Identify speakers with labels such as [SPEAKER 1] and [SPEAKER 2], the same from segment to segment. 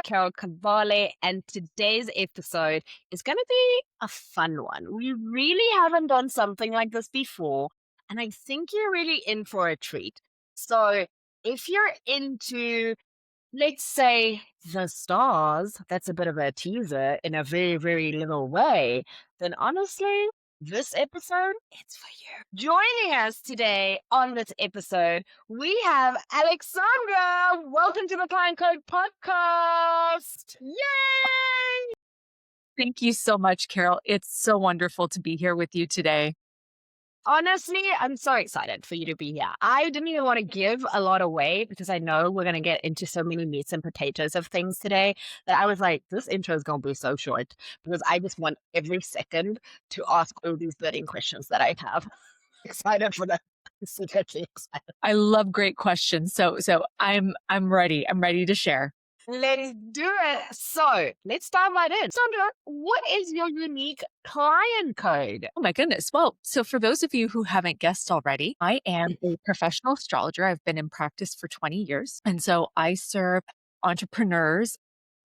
[SPEAKER 1] Carol Cavale, and today's episode is going to be a fun one. We really haven't done something like this before, and I think you're really in for a treat. So, if you're into, let's say, the stars, that's a bit of a teaser in a very, very little way, then honestly, this episode, it's for you. Joining us today on this episode, we have Aleksandra. Welcome to the Client Code Podcast. Yay!
[SPEAKER 2] Thank you so much, Carol. It's so wonderful to be here with you today.
[SPEAKER 1] Honestly, I'm so excited for you to be here. I didn't even want to give a lot away because I know we're going to get into so many meats and potatoes of things today that I was like, this intro is going to be so short because I just want every second to ask all these burning questions that I have. Excited for that. Secretly excited.
[SPEAKER 2] I love great questions. So I'm ready. I'm ready to share.
[SPEAKER 1] Let's do it. So let's dive right in. Sandra, what is your unique client code?
[SPEAKER 2] Oh my goodness. Well, so for those of you who haven't guessed already, I am a professional astrologer. I've been in practice for 20 years. And so I serve entrepreneurs,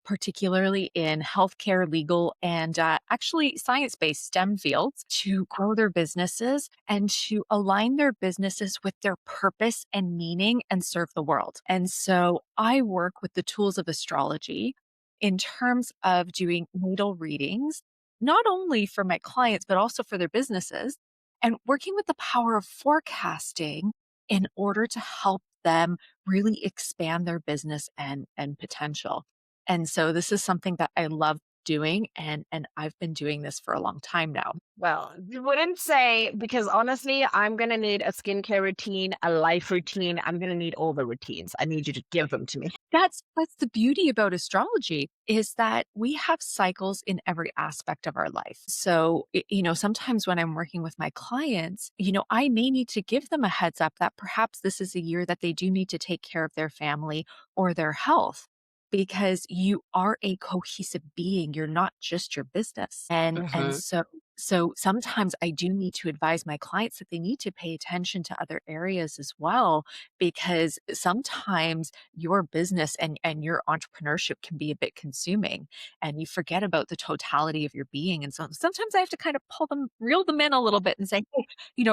[SPEAKER 2] particularly in healthcare, legal, and actually science-based STEM fields to grow their businesses and to align their businesses with their purpose and meaning and serve the world. And so I work with the tools of astrology in terms of doing natal readings, not only for my clients, but also for their businesses, and working with the power of forecasting in order to help them really expand their business and potential. And so this is something that I love doing, and I've been doing this for a long time now.
[SPEAKER 1] Well, you wouldn't say, because honestly, I'm going to need a skincare routine, a life routine. I'm going to need all the routines. I need you to give them to me.
[SPEAKER 2] That's the beauty about astrology is that we have cycles in every aspect of our life. So, sometimes when I'm working with my clients, I may need to give them a heads up that perhaps this is a year that they do need to take care of their family or their health because you are a cohesive being. You're not just your business. And
[SPEAKER 1] Mm-hmm.
[SPEAKER 2] so sometimes I do need to advise my clients that they need to pay attention to other areas as well, because sometimes your business and your entrepreneurship can be a bit consuming and you forget about the totality of your being. And so sometimes I have to kind of reel them in a little bit and say, hey,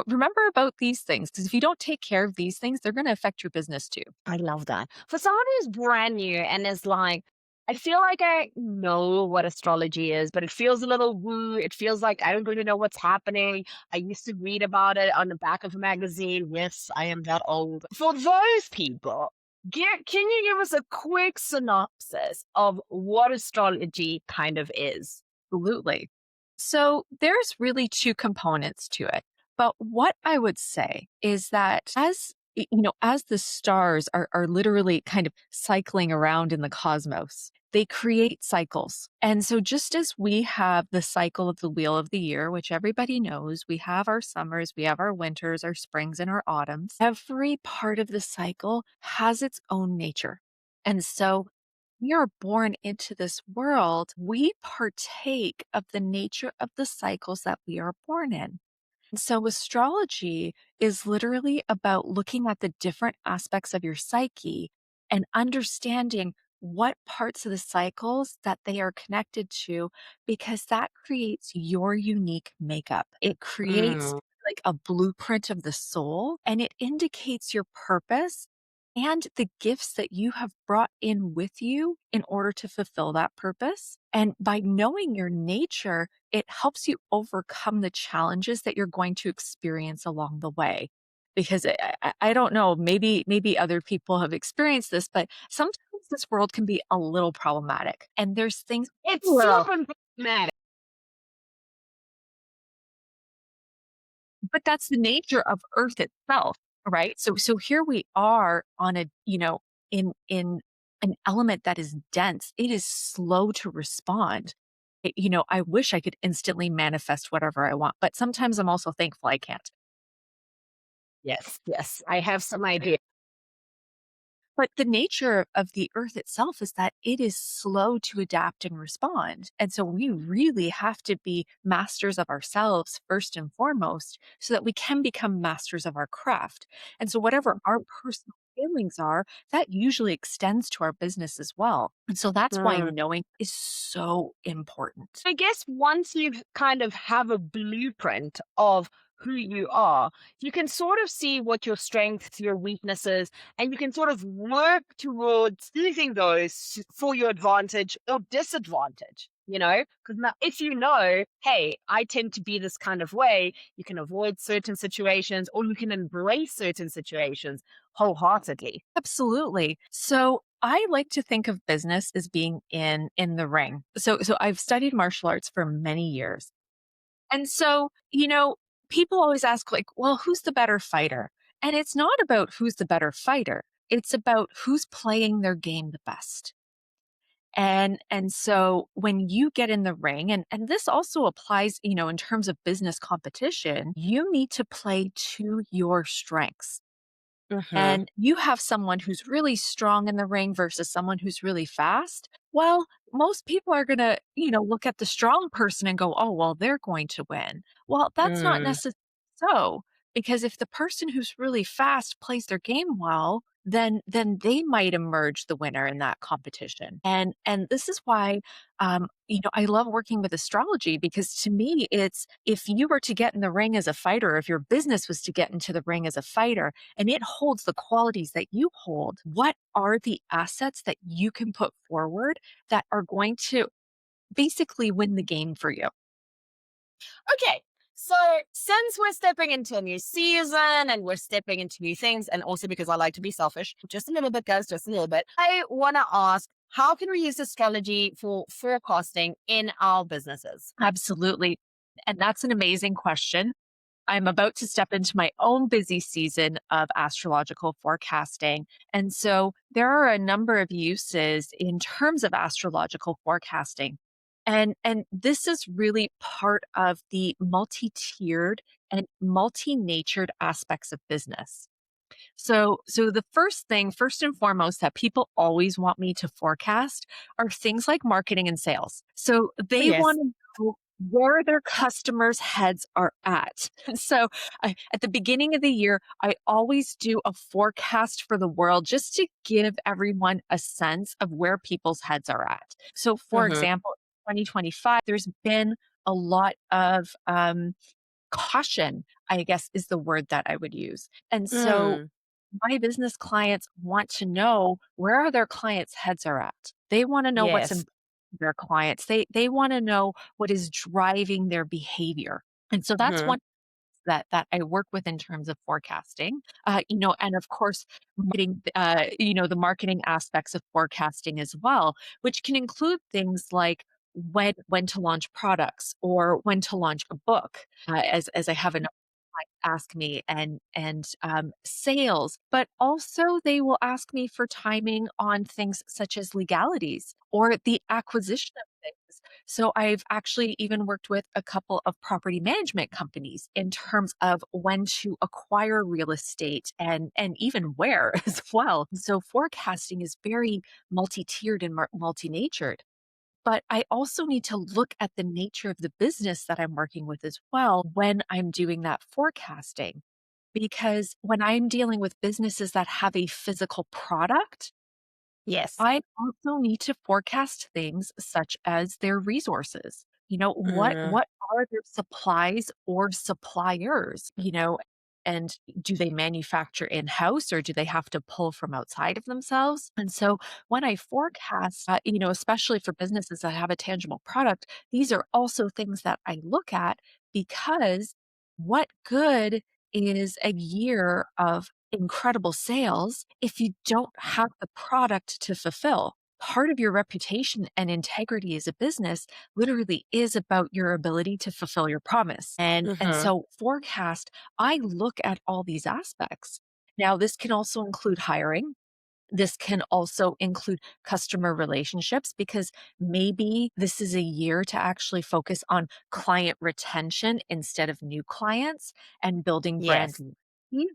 [SPEAKER 2] remember about these things, because if you don't take care of these things, they're going to affect your business too.
[SPEAKER 1] I love that. For someone who's brand new and is like, I feel like I know what astrology is, but it feels a little woo. It feels like I don't really know what's happening. I used to read about it on the back of a magazine. Yes, I am that old. For those people, can you give us a quick synopsis of what astrology kind of is?
[SPEAKER 2] Absolutely. So there's really two components to it. But what I would say is that as the stars are literally kind of cycling around in the cosmos, they create cycles. And so just as we have the cycle of the wheel of the year, which everybody knows, we have our summers, we have our winters, our springs, and our autumns, every part of the cycle has its own nature. And so we are born into this world, we partake of the nature of the cycles that we are born in. And so astrology is literally about looking at the different aspects of your psyche and understanding what parts of the cycles that they are connected to, because that creates your unique makeup. It creates
[SPEAKER 1] Mm.
[SPEAKER 2] like a blueprint of the soul, and it indicates your purpose and the gifts that you have brought in with you in order to fulfill that purpose. And by knowing your nature, it helps you overcome the challenges that you're going to experience along the way. Because I don't know, maybe other people have experienced this, but sometimes this world can be a little problematic. And there's things,
[SPEAKER 1] It's
[SPEAKER 2] well,
[SPEAKER 1] super problematic.
[SPEAKER 2] but that's the nature of Earth itself, right? So here we are on a, in an element that is dense. It is slow to respond. I wish I could instantly manifest whatever I want, but sometimes I'm also thankful I can't.
[SPEAKER 1] Yes, yes. I have some idea.
[SPEAKER 2] But the nature of the earth itself is that it is slow to adapt and respond. And so we really have to be masters of ourselves first and foremost so that we can become masters of our craft. And so whatever our personal feelings are, that usually extends to our business as well. And so that's why
[SPEAKER 1] Mm.
[SPEAKER 2] knowing is so important.
[SPEAKER 1] I guess once you've kind of have a blueprint of who you are, you can sort of see what your strengths, your weaknesses, and you can sort of work towards using those for your advantage or disadvantage, you know? Because now, if you know, hey, I tend to be this kind of way, you can avoid certain situations or you can embrace certain situations wholeheartedly.
[SPEAKER 2] Absolutely. So I like to think of business as being in the ring. So I've studied martial arts for many years. And so, people always ask like, well, who's the better fighter? And it's not about who's the better fighter. It's about who's playing their game the best. And so when you get in the ring, and this also applies, in terms of business competition, you need to play to your strengths.
[SPEAKER 1] Mm-hmm.
[SPEAKER 2] And you have someone who's really strong in the ring versus someone who's really fast. Well, most people are going to, look at the strong person and go, oh, well, they're going to win. Well, that's not
[SPEAKER 1] Mm.
[SPEAKER 2] necessarily so, because if the person who's really fast plays their game well, then they might emerge the winner in that competition. And this is why I love working with astrology, because to me it's, if you were to get in the ring as a fighter, if your business was to get into the ring as a fighter, and it holds the qualities that you hold, what are the assets that you can put forward that are going to basically win the game for you?
[SPEAKER 1] Okay. So, since we're stepping into a new season and we're stepping into new things, and also because I like to be selfish, just a little bit, guys, just a little bit, I want to ask, how can we use astrology for forecasting in our businesses?
[SPEAKER 2] Absolutely. And that's an amazing question. I'm about to step into my own busy season of astrological forecasting. And so there are a number of uses in terms of astrological forecasting. And this is really part of the multi-tiered and multi-natured aspects of business. So the first thing, first and foremost, that people always want me to forecast are things like marketing and sales. So
[SPEAKER 1] Oh,
[SPEAKER 2] they
[SPEAKER 1] yes.
[SPEAKER 2] want to know where their customers' heads are at. So at the beginning of the year, I always do a forecast for the world just to give everyone a sense of where people's heads are at. So, for
[SPEAKER 1] Mm-hmm.
[SPEAKER 2] example, 2025, there's been a lot of caution, I guess is the word that I would use. And so
[SPEAKER 1] Mm.
[SPEAKER 2] my business clients want to know where their clients' heads are at. They want to know what's
[SPEAKER 1] Yes.
[SPEAKER 2] important to their clients. They want to know what is driving their behavior. And so that's
[SPEAKER 1] Mm-hmm.
[SPEAKER 2] one that I work with in terms of forecasting. And of course, marketing, the marketing aspects of forecasting as well, which can include things like when to launch products or when to launch a book, as I have a ask me, and sales, but also they will ask me for timing on things such as legalities or the acquisition of things. So I've actually even worked with a couple of property management companies in terms of when to acquire real estate and even where as well. So forecasting is very multi-tiered and multi-natured. But I also need to look at the nature of the business that I'm working with as well when I'm doing that forecasting. Because when I'm dealing with businesses that have a physical product,
[SPEAKER 1] Yes.
[SPEAKER 2] I also need to forecast things such as their resources. What
[SPEAKER 1] Mm.
[SPEAKER 2] what are their supplies or suppliers? And do they manufacture in-house, or do they have to pull from outside of themselves? And so when I forecast, especially for businesses that have a tangible product, these are also things that I look at, because what good is a year of incredible sales if you don't have the product to fulfill? Part of your reputation and integrity as a business literally is about your ability to fulfill your promise. And
[SPEAKER 1] Mm-hmm.
[SPEAKER 2] so forecast, I look at all these aspects. Now, this can also include hiring. This can also include customer relationships, because maybe this is a year to actually focus on client retention instead of new clients and building brand
[SPEAKER 1] Yes.
[SPEAKER 2] loyalty,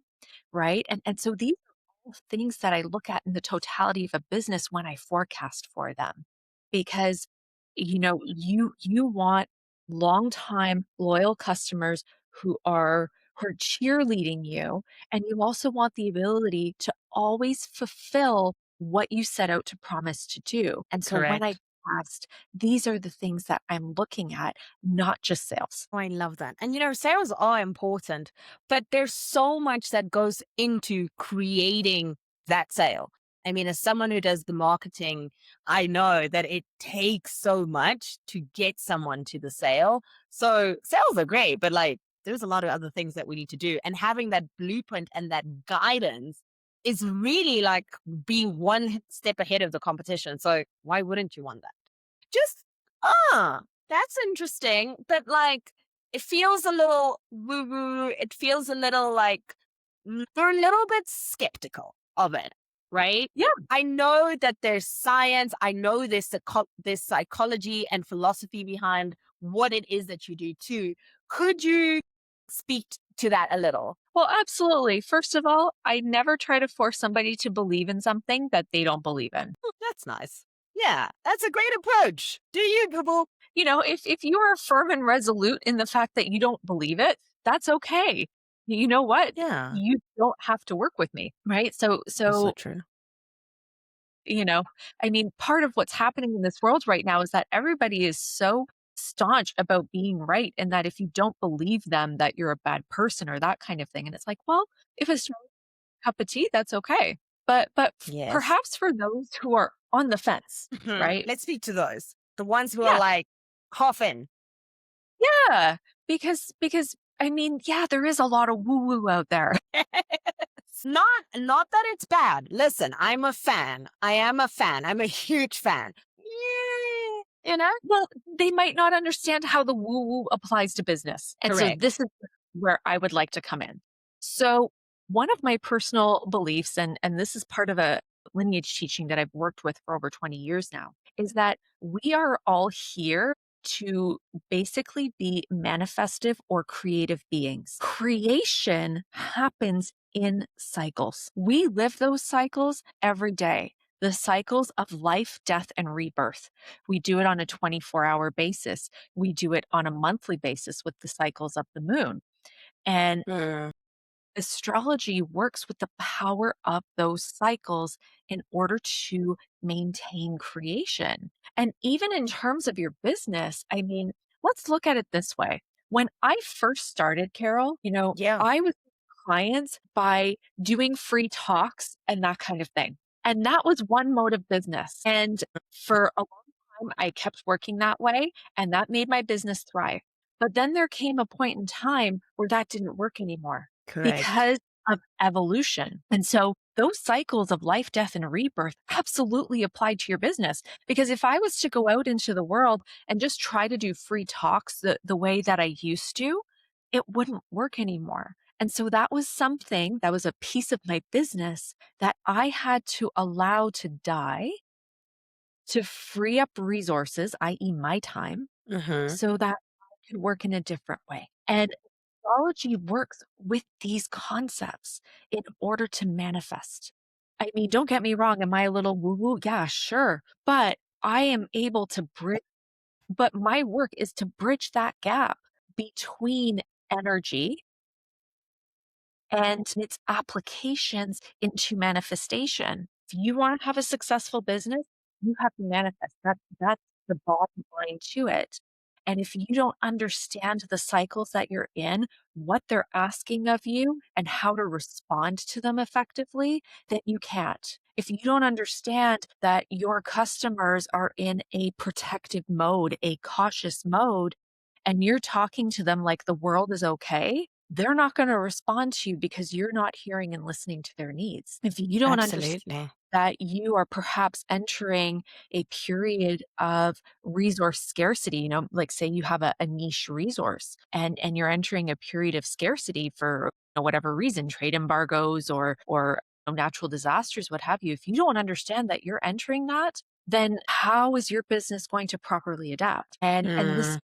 [SPEAKER 2] right? And so these are all things that I look at in the totality of a business when I forecast for them. Because you want long time loyal customers who are who are cheerleading you. And you also want the ability to always fulfill what you set out to promise to do. And so when I
[SPEAKER 1] Correct.
[SPEAKER 2] asked, these are the things that I'm looking at, not just sales.
[SPEAKER 1] Oh, I love that. And sales are important, but there's so much that goes into creating that sale. I mean, as someone who does the marketing, I know that it takes so much to get someone to the sale. So sales are great, but like there's a lot of other things that we need to do. And having that blueprint and that guidance is really like being one step ahead of the competition. So why wouldn't you want that? Just, that's interesting. But like, it feels a little woo woo. It feels a little like they're a little bit skeptical of it, right?
[SPEAKER 2] Yeah.
[SPEAKER 1] I know that there's science. I know there's psychology and philosophy behind what it is that you do too. Could you speak to that a little?
[SPEAKER 2] Well, absolutely. First of all, I never try to force somebody to believe in something that they don't believe in.
[SPEAKER 1] That's nice. Yeah, that's a great approach. Do you, Google?
[SPEAKER 2] If you are firm and resolute in the fact that you don't believe it, that's okay. You know what?
[SPEAKER 1] Yeah,
[SPEAKER 2] You don't have to work with me, right? So
[SPEAKER 1] also
[SPEAKER 2] so,
[SPEAKER 1] true.
[SPEAKER 2] you know, I mean, part of what's happening in this world right now is that everybody is so staunch about being right and that if you don't believe them that you're a bad person or that kind of thing. And it's like, well, if it's your cup of tea, that's okay. But
[SPEAKER 1] Yes.
[SPEAKER 2] perhaps for those who are on the fence,
[SPEAKER 1] Mhm.
[SPEAKER 2] right?
[SPEAKER 1] Let's speak to those. The ones who are
[SPEAKER 2] Yeah.
[SPEAKER 1] like coughing.
[SPEAKER 2] Yeah, because I mean, yeah, there is a lot of woo-woo out there.
[SPEAKER 1] Not that it's bad. Listen, I'm a fan. I am a fan. I'm a huge fan. Yeah,
[SPEAKER 2] Well, they might not understand how the woo-woo applies to business. And so
[SPEAKER 1] correct.
[SPEAKER 2] this is where I would like to come in. So one of my personal beliefs, and this is part of a lineage teaching that I've worked with for over 20 years now, is that we are all here to basically be manifestive or creative beings. Creation happens in cycles. We live those cycles every day. The cycles of life, death, and rebirth. We do it on a 24-hour basis. We do it on a monthly basis with the cycles of the moon. And
[SPEAKER 1] Mm,
[SPEAKER 2] astrology works with the power of those cycles in order to maintain creation. And even in terms of your business, I mean, let's look at it this way. When I first started, Carol,
[SPEAKER 1] yeah.
[SPEAKER 2] I was with clients by doing free talks and that kind of thing. And that was one mode of business. And for a long time, I kept working that way, and that made my business thrive. But then there came a point in time where that didn't work anymore
[SPEAKER 1] Correct.
[SPEAKER 2] because of evolution. And so those cycles of life, death, and rebirth absolutely apply to your business. Because if I was to go out into the world and just try to do free talks the way that I used to, it wouldn't work anymore. And so that was something that was a piece of my business that I had to allow to die to free up resources, i.e., my time,
[SPEAKER 1] Mm-hmm.
[SPEAKER 2] so that I could work in a different way. And astrology works with these concepts in order to manifest. I mean, don't get me wrong. Am I a little woo woo? Yeah, sure. But I am able to bridge, but my work is to bridge that gap between energy and its applications into manifestation. If you want to have a successful business, you have to manifest. That's the bottom line to it. And if you don't understand the cycles that you're in, what they're asking of you, and how to respond to them effectively, then you can't. If you don't understand that your customers are in a protective mode, a cautious mode, and you're talking to them like the world is okay, they're not going to respond to you because you're not hearing and listening to their needs. If you don't understand
[SPEAKER 1] Absolutely.
[SPEAKER 2] that you are perhaps entering a period of resource scarcity, like say you have a niche resource and you're entering a period of scarcity for whatever reason, trade embargoes or natural disasters, what have you. If you don't understand that you're entering that, then how is your business going to properly adapt? And this
[SPEAKER 1] Mm,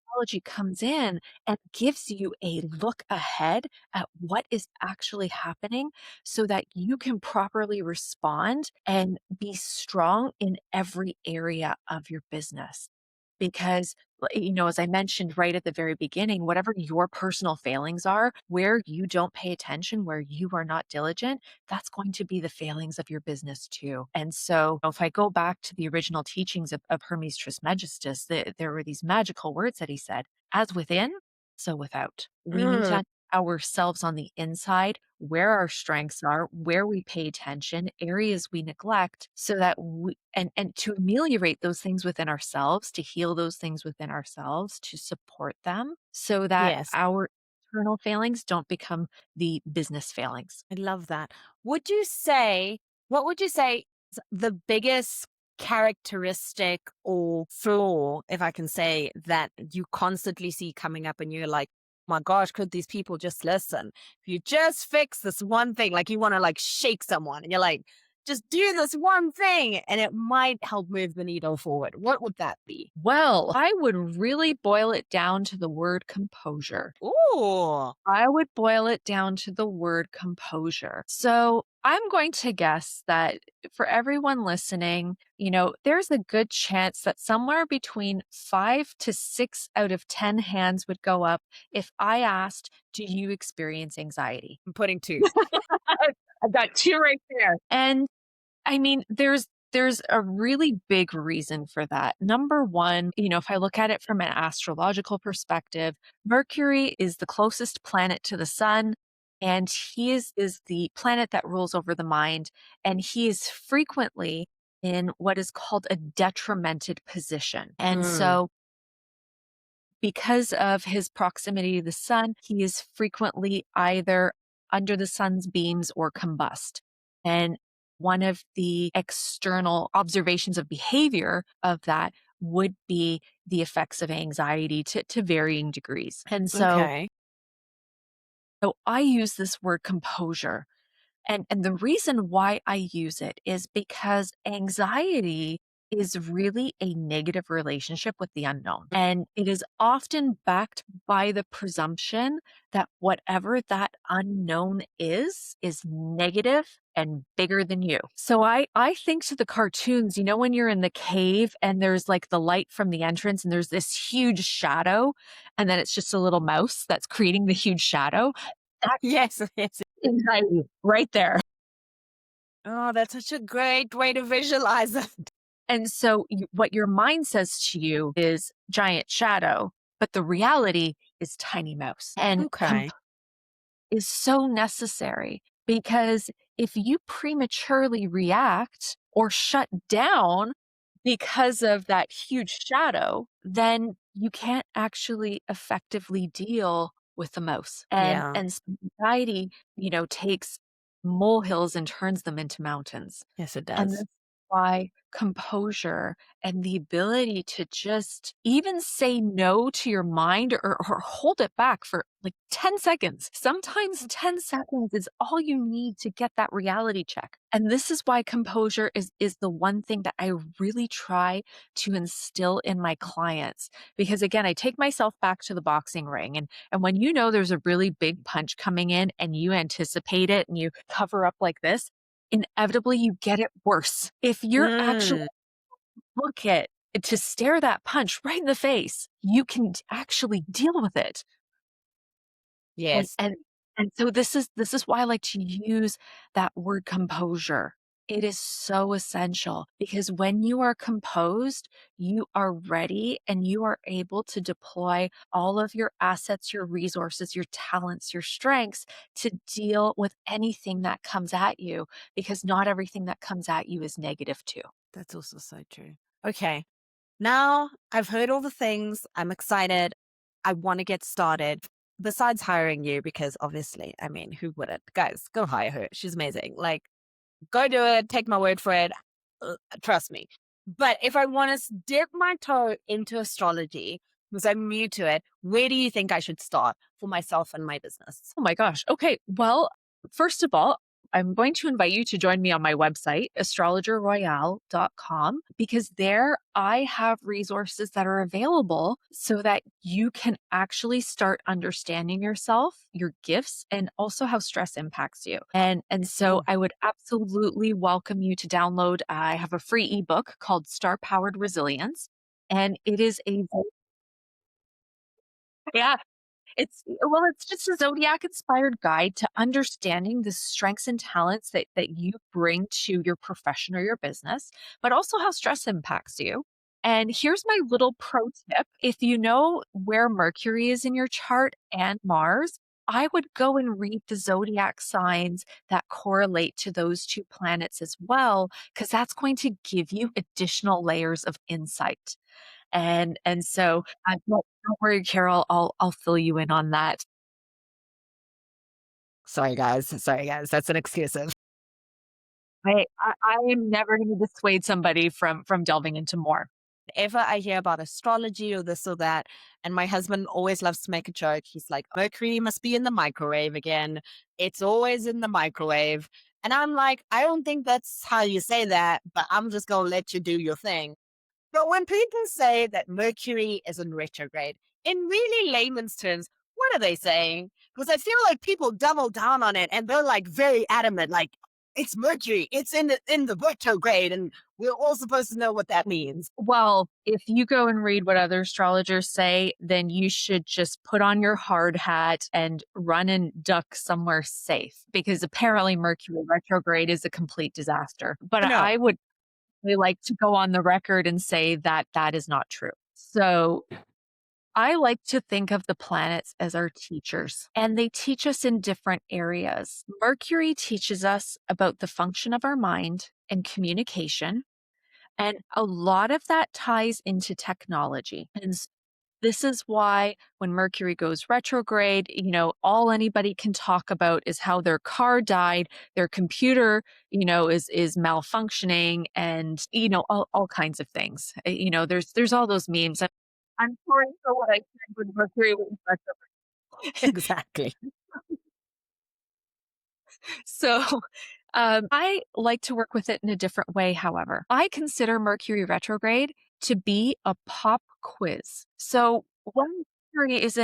[SPEAKER 2] technology comes in and gives you a look ahead at what is actually happening so that you can properly respond and be strong in every area of your business. because, as I mentioned right at the very beginning, whatever your personal failings are, where you don't pay attention, where you are not diligent, that's going to be the failings of your business too. And so if I go back to the original teachings of Hermes Trismegistus, there were these magical words that he said, as within, so without. We need to
[SPEAKER 1] Mm,
[SPEAKER 2] ourselves on the inside, where our strengths are, where we pay attention, areas we neglect, so that and to ameliorate those things within ourselves, to heal those things within ourselves, to support them so that
[SPEAKER 1] yes.
[SPEAKER 2] our internal failings don't become the business failings.
[SPEAKER 1] I love that. Would you say, what would you say is the biggest characteristic or flaw, if I can say, that you constantly see coming up and you're like, my gosh, could these people just listen? If you just fix this one thing, like you want to like shake someone and you're like, just do this one thing and it might help move the needle forward. What would that be?
[SPEAKER 2] Well, I would really boil it down to the word composure.
[SPEAKER 1] Ooh,
[SPEAKER 2] I would boil it down to the word composure. So I'm going to guess that for everyone listening, there's a good chance that somewhere between 5 to 6 out of 10 hands would go up if I asked, do you experience anxiety?
[SPEAKER 1] I'm putting two.
[SPEAKER 2] I've got two right there. And I mean, there's a really big reason for that. Number one, if I look at it from an astrological perspective, Mercury is the closest planet to the sun, and he is the planet that rules over the mind, and he is frequently in what is called a detrimented position. And
[SPEAKER 1] Mm,
[SPEAKER 2] so because of his proximity to the sun, he is frequently either under the sun's beams or combust. And one of the external observations of behavior of that would be the effects of anxiety to varying degrees. And
[SPEAKER 1] okay.
[SPEAKER 2] so I use this word composure, and the reason why I use it is because anxiety is really a negative relationship with the unknown. And it is often backed by the presumption that whatever that unknown is negative and bigger than you. So I think to the cartoons, when you're in the cave and there's like the light from the entrance and there's this huge shadow, and then it's just a little mouse that's creating the huge shadow. That's
[SPEAKER 1] Yes, yes.
[SPEAKER 2] anxiety right there.
[SPEAKER 1] Oh, that's such a great way to visualize it.
[SPEAKER 2] And so what your mind says to you is giant shadow, but the reality is tiny mouse. And
[SPEAKER 1] Okay.
[SPEAKER 2] is so necessary because if you prematurely react or shut down because of that huge shadow, then you can't actually effectively deal with the mouse. And
[SPEAKER 1] Yeah.
[SPEAKER 2] and anxiety, takes molehills and turns them into mountains.
[SPEAKER 1] Yes, it
[SPEAKER 2] And
[SPEAKER 1] does.
[SPEAKER 2] that's why composure and the ability to just even say no to your mind or hold it back for like 10 seconds. Sometimes 10 seconds is all you need to get that reality check. And this is why composure is the one thing that I really try to instill in my clients. Because again, I take myself back to the boxing ring. And when there's a really big punch coming in and you anticipate it and you cover up like this, inevitably you get it worse. If you're actually
[SPEAKER 1] Mm,
[SPEAKER 2] look at to stare that punch right in the face, you can actually deal with it. And
[SPEAKER 1] yes,
[SPEAKER 2] and and so this is why I like to use that word composure. It is so essential because when you are composed, you are ready and you are able to deploy all of your assets, your resources, your talents, your strengths to deal with anything that comes at you because not everything that comes at you is negative too.
[SPEAKER 1] that's also so true. Okay. Now I've heard all the things. I'm excited. I want to get started. Besides hiring you, because obviously, I mean, who wouldn't? Guys, go hire her. She's amazing. Like, go do it. Take my word for it. Trust me. But if I want to dip my toe into astrology, because I'm new to it, where do you think I should start for myself and my business?
[SPEAKER 2] Oh my gosh. Okay. Well, first of all, I'm going to invite you to join me on my website, astrologerroyale.com, because there I have resources that are available so that you can actually start understanding yourself, your gifts, and also how stress impacts you. And so
[SPEAKER 1] Oh,
[SPEAKER 2] I would absolutely welcome you to download. I have a free ebook called Star Powered Resilience. And it is a yeah, it's just a zodiac inspired guide to understanding the strengths and talents that you bring to your profession or your business, but also how stress impacts you. And here's my little pro tip. If you know where Mercury is in your chart and Mars, I would go and read the zodiac signs that correlate to those two planets as well, because that's going to give you additional layers of insight. And so, don't worry, Carol, I'll fill you in on that.
[SPEAKER 1] Sorry, guys. Sorry, guys. That's an exclusive.
[SPEAKER 2] I am never gonna dissuade somebody from delving into more.
[SPEAKER 1] Whenever I hear about astrology or this or that, and my husband always loves to make a joke. He's like, Mercury must be in the microwave again. It's always in the microwave. And I'm like, I don't think that's how you say that, but I'm just going to let you do your thing. But when people say that Mercury is in retrograde, in really layman's terms, what are they saying? Because I feel like people double down on it and they're like very adamant, like it's Mercury, it's in the retrograde, and we're all supposed to know what that means.
[SPEAKER 2] Well, if you go and read what other astrologers say, then you should just put on your hard hat and run and duck somewhere safe because apparently Mercury retrograde is a complete disaster. But
[SPEAKER 1] No.
[SPEAKER 2] I would really like to go on the record and say that that is not true. So I like to think of the planets as our teachers, and they teach us in different areas. Mercury teaches us about the function of our mind and communication, and a lot of that ties into technology. This is why when Mercury goes retrograde, all anybody can talk about is how their car died, their computer, is malfunctioning, and all kinds of things. There's all those memes. I'm sorry for what I said when Mercury was retrograde.
[SPEAKER 1] Exactly.
[SPEAKER 2] So, I like to work with it in a different way, however. I consider Mercury retrograde to be a pop quiz. So, when Mercury is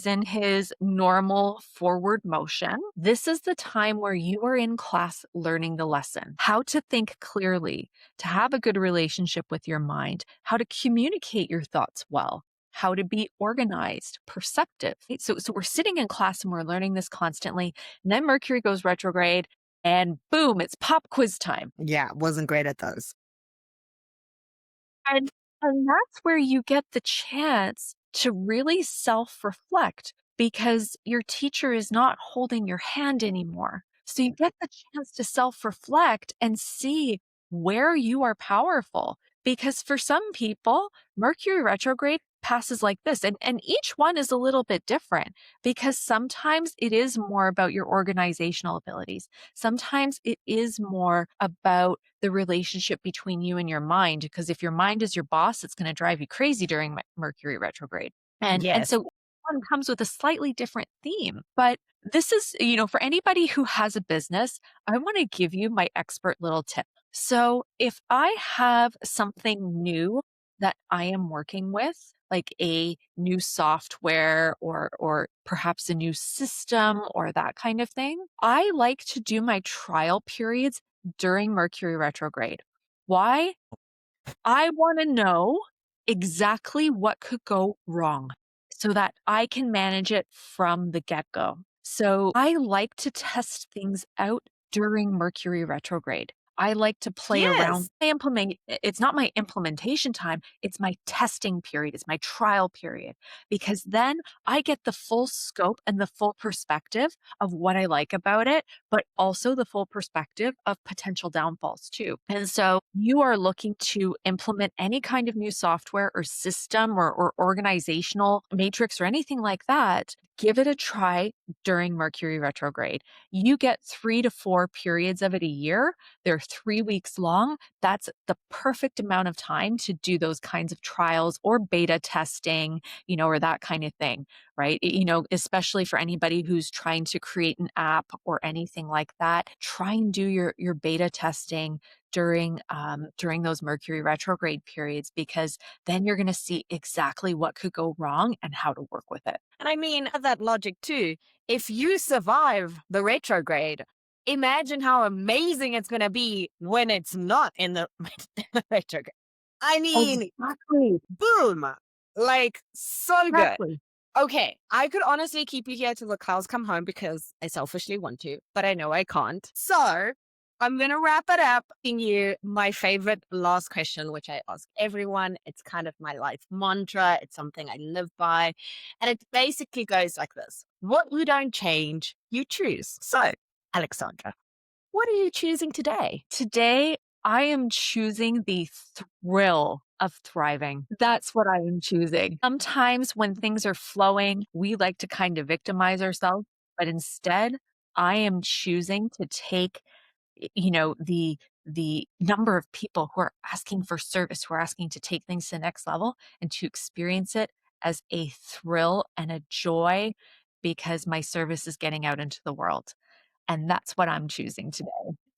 [SPEAKER 2] in his normal forward motion, this is the time where you are in class learning the lesson, how to think clearly, to have a good relationship with your mind, how to communicate your thoughts well, how to be organized, perceptive. So we're sitting in class and we're learning this constantly. And then Mercury goes retrograde and boom, it's pop quiz time.
[SPEAKER 1] Yeah, wasn't great at those.
[SPEAKER 2] And and that's where you get the chance to really self-reflect because your teacher is not holding your hand anymore. So you get the chance to self-reflect and see where you are powerful. Because for some people, Mercury retrograde passes like this. And each one is a little bit different because sometimes it is more about your organizational abilities. Sometimes it is more about the relationship between you and your mind. Because if your mind is your boss, it's going to drive you crazy during Mercury retrograde. And
[SPEAKER 1] Yes.
[SPEAKER 2] so one comes with a slightly different theme. But this is, for anybody who has a business, I want to give you my expert little tip. So if I have something new that I am working with, like a new software or perhaps a new system or that kind of thing, I like to do my trial periods during Mercury retrograde. Why? I want to know exactly what could go wrong so that I can manage it from the get go. So I like to test things out during Mercury retrograde. I like to play around.
[SPEAKER 1] Yes.
[SPEAKER 2] It's not my implementation time, it's my testing period, it's my trial period, because then I get the full scope and the full perspective of what I like about it, but also the full perspective of potential downfalls too. And so you are looking to implement any kind of new software or system or organizational matrix or anything like that, give it a try during Mercury retrograde. You get 3 to 4 periods of it a year. They're 3 weeks long. That's the perfect amount of time to do those kinds of trials or beta testing, or that kind of thing, right? Especially for anybody who's trying to create an app or anything like that, try and do your beta testing during those Mercury retrograde periods, because then you're going to see exactly what could go wrong and how to work with it.
[SPEAKER 1] And I mean, that logic too. If you survive the retrograde, imagine how amazing it's going to be when it's not in the retrograde. I mean,
[SPEAKER 2] Exactly.
[SPEAKER 1] boom. Like, so good.
[SPEAKER 2] Exactly.
[SPEAKER 1] Okay, I could honestly keep you here till the cows come home because I selfishly want to, but I know I can't. So I'm going to wrap it up in you my favorite last question, which I ask everyone. It's kind of my life mantra. It's something I live by. And it basically goes like this. What you don't change, you choose. So, Aleksandra, what are you choosing today?
[SPEAKER 2] Today, I am choosing the thrill of thriving. That's what I am choosing. Sometimes when things are flowing, we like to kind of victimize ourselves, but instead, I am choosing to take the number of people who are asking for service, who are asking to take things to the next level and to experience it as a thrill and a joy because my service is getting out into the world. And that's what I'm choosing today.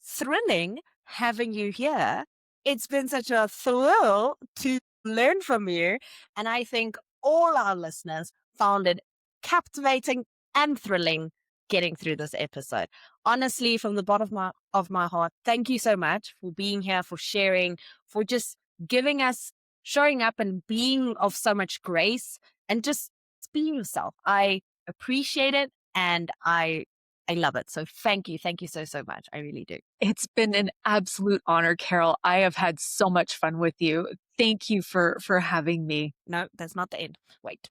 [SPEAKER 1] Thrilling having you here. It's been such a thrill to learn from you. And I think all our listeners found it captivating and thrilling getting through this episode. Honestly, from the bottom of my heart, thank you so much for being here, for sharing, for just giving us, showing up and being of so much grace and just being yourself. I appreciate it and I love it. So thank you. Thank you so, so much. I really do.
[SPEAKER 2] It's been an absolute honor, Carol. I have had so much fun with you. Thank you for having me.
[SPEAKER 1] No, that's not the end. Wait.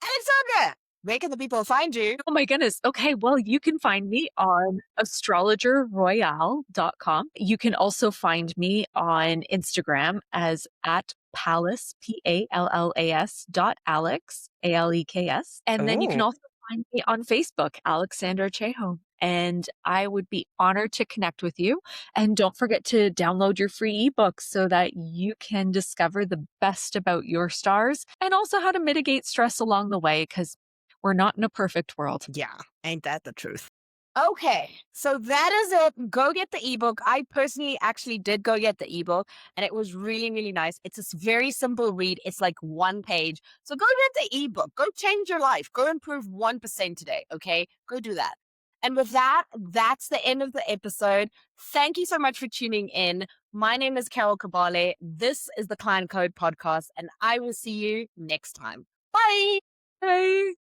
[SPEAKER 1] Alexandra, where can the people find you?
[SPEAKER 2] Oh my goodness. Okay. Well, you can find me on astrologerroyale.com. You can also find me on Instagram as at Pallas, Pallas .Alex, Aleks. And then you can
[SPEAKER 1] Oh,
[SPEAKER 2] also find me on Facebook, Aleksandra Cheho. And I would be honored to connect with you. And don't forget to download your free ebook so that you can discover the best about your stars and also how to mitigate stress along the way because we're not in a perfect world.
[SPEAKER 1] yeah. Ain't that the truth? Okay, so that is it. Go get the ebook. I personally actually did go get the ebook and it was really, really nice. It's a very simple read. It's like one page. So go get the ebook. Go change your life. Go improve 1% today. Okay, go do that. And with that, that's the end of the episode. Thank you so much for tuning in. My name is Carol Kabale. This is the Client Code Podcast, and I will see you next time. Bye.
[SPEAKER 2] Bye.